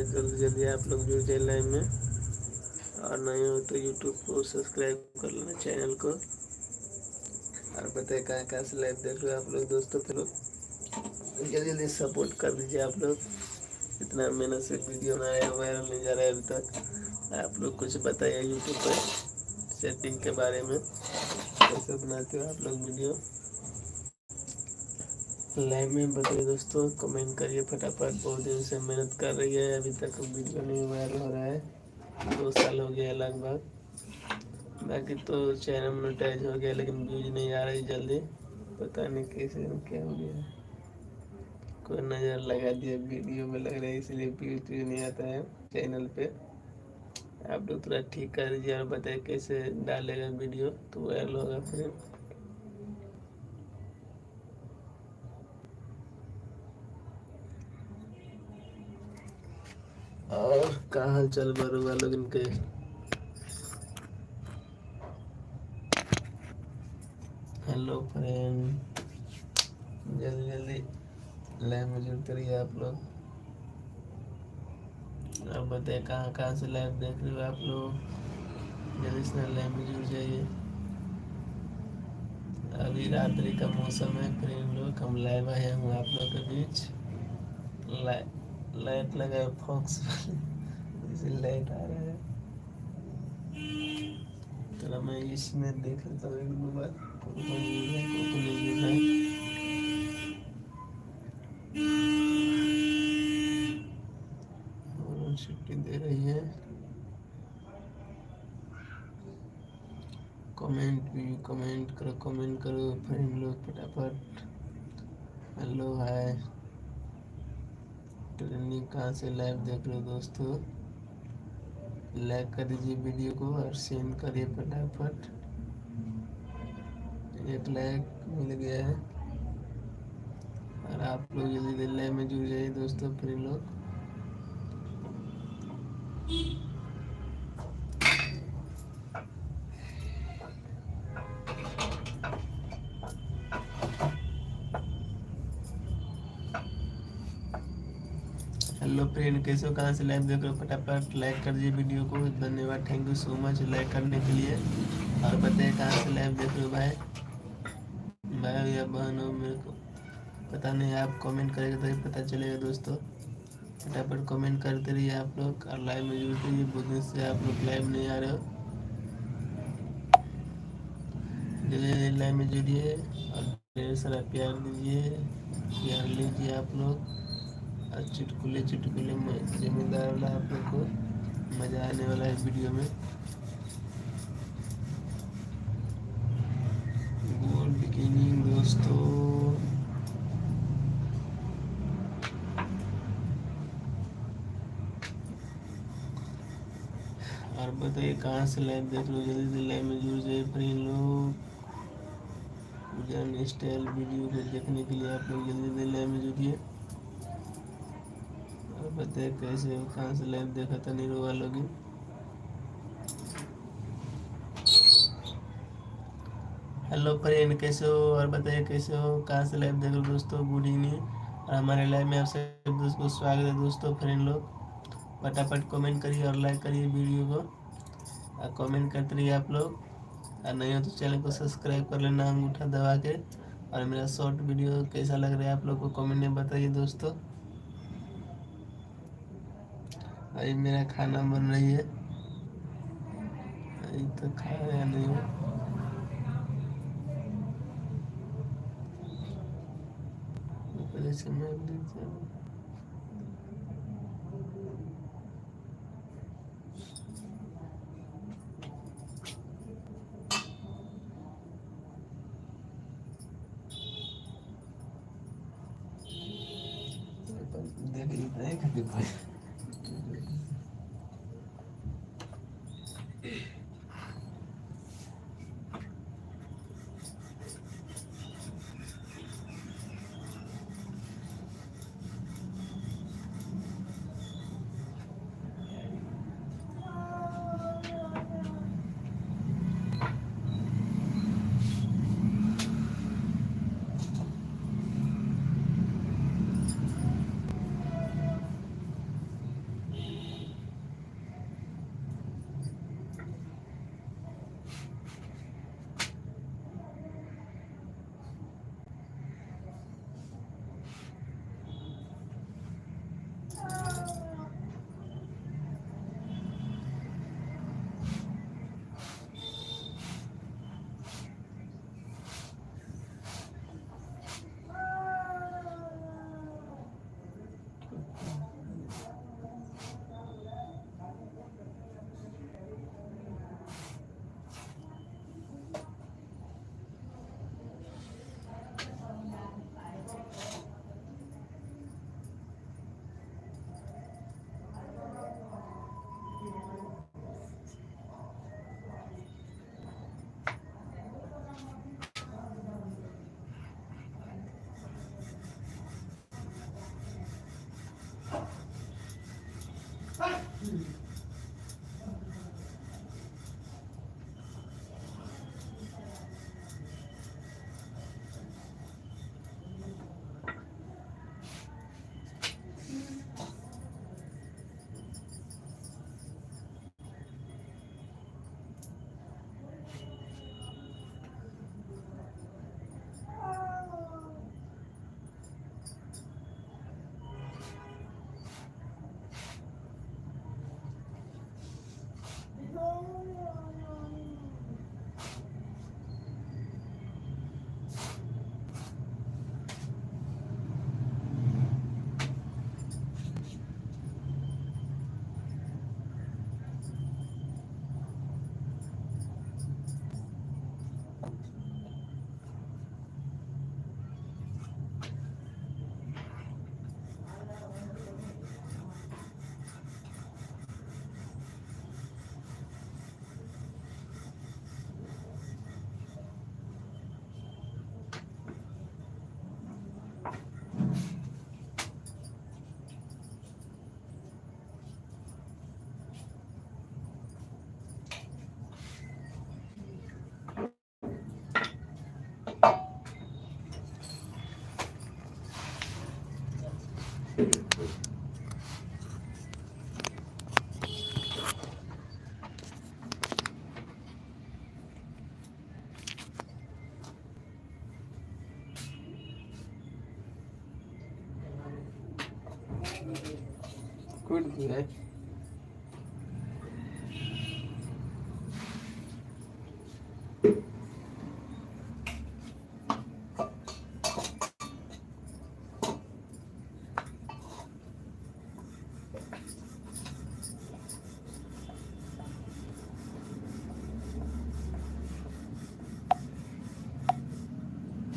जल्दी जल्दी आप लोग जुड़ जाए लाइव में, और नहीं हो तो यूट्यूब को सब्सक्राइब कर लेना चैनल को। और बताए कहाँ कहाँ से लाइव देख रहे हो आप लोग दोस्तों, तो लोग जल्दी जल्दी सपोर्ट कर दीजिए आप लोग। इतना मेहनत से वीडियो बनाया, वायरल नहीं जा रहा है अभी तक। आप लोग कुछ बताइए यूट्यूब पर सेटिंग के बारे में, कैसे बनाते हो आप लोग वीडियो लाइव में बताइए दोस्तों। कमेंट करिए फटाफट। बहुत दिन से मेहनत कर रही है, अभी तक वीडियो नहीं वायरल हो रहा है। 2 साल हो गया लगभग। बाकी तो चैनल मोनेटाइज हो गया, लेकिन व्यूज नहीं आ रही जल्दी। पता नहीं कैसे क्या हो गया, कोई नज़र लगा दिया वीडियो में लग रहा है, इसलिए व्यूज नहीं आता है चैनल पे। आप लोग थोड़ा ठीक कर दीजिए और बताइए कैसे डालेगा वीडियो तो वायरल होगा फिर। और का हाल चाल बरुआ लोग इनके। हेलो फ्रेंड, जल्दी जल्दी लाइव में जुड़ते रहिए आप लोग। अब बताइए कहाँ कहाँ से लाइव देख रहे हो आप लोग, जल्दी से लाइव में जुड़ जाइए। अभी रात्रि का मौसम है, फिर इन लोग हम लाइव आए हूँ आप लोग के बीच। लाइट लगा है फॉक्स इसे लाइट आ रहा है, तो मैं इसमें देख लेता हूँ एक दो बार कौन कौन जुड़ रहा है कौन कौन नहीं जुड़ रहा है। और छुट्टी दे रही है। कमेंट करो फ्रेंड लोग फटाफट। हेलो हाय, ट्रेनिंग कहाँ से लाइव देख रहे हो दोस्तों। लाइक कर दीजिए वीडियो को और सेंड करिए फटाफट। 1 लाइक मिल गया है। और आप लोग जल्दी जल्दी लाइव में जुड़ जाइए दोस्तों फ्रेंड लोग। हेलो फ्रेंड, कैसे हो, कहाँ से लाइव देख रहे हो, फटाफट लाइक कर दीजिए वीडियो को। धन्यवाद, thank you so much like करने के लिए। और बताइए कहाँ से लाइव देख रहे हो भाई भाई या बहन हो, मेरे को पता नहीं। आप कमेंट करेंगे तभी पता चलेगा दोस्तों। फटाफट कमेंट करते रहिए आप लोग और लाइव में जुड़ते रहिए। बहुत दिन से आप लोग लाइव नहीं आ रहे हो, जल्दी लाइव में जुड़िए और ढेर सारा प्यार दीजिए, प्यार लीजिए आप लोग। और चुटकुले चुटकुले में जिम्मेदार वाला आप लोग को मज़ा आने वाला है वीडियो में। गुड बिगिनिंग दोस्तों। और बताइए कहाँ से लाइव देख लो, जल्दी से लाइव में जुड़ जाइए फ्रेंड लोग। पूजन स्टाइल वीडियो को देखने के लिए आप लोग जल्दी जल्दी लाइव में जुड़िए। और बताइए कैसे हो, कहाँ से लाइव देखा था नीरो वालों। हेलो फ्रेंड, कैसे हो, और बताइए कैसे हो, कहाँ से लाइव देख रहे हो दोस्तों। Good evening. और हमारे लाइव में आप सब दोस्तों को स्वागत है दोस्तों फ्रेंड लोग। फटाफट कमेंट करिए और लाइक करिए वीडियो को, और कमेंट करते रहिए आप लोग। और नहीं हो तो चैनल को सब्सक्राइब कर लेना अंगूठा दबा के। और मेरा शॉर्ट वीडियो कैसा लग रहा है आप लोग को कमेंट में बताइए दोस्तों। अभी मेरा खाना बन रही है, अभी तो खाया नहीं है। पहले से मैं देख लीजिए। कूद गए।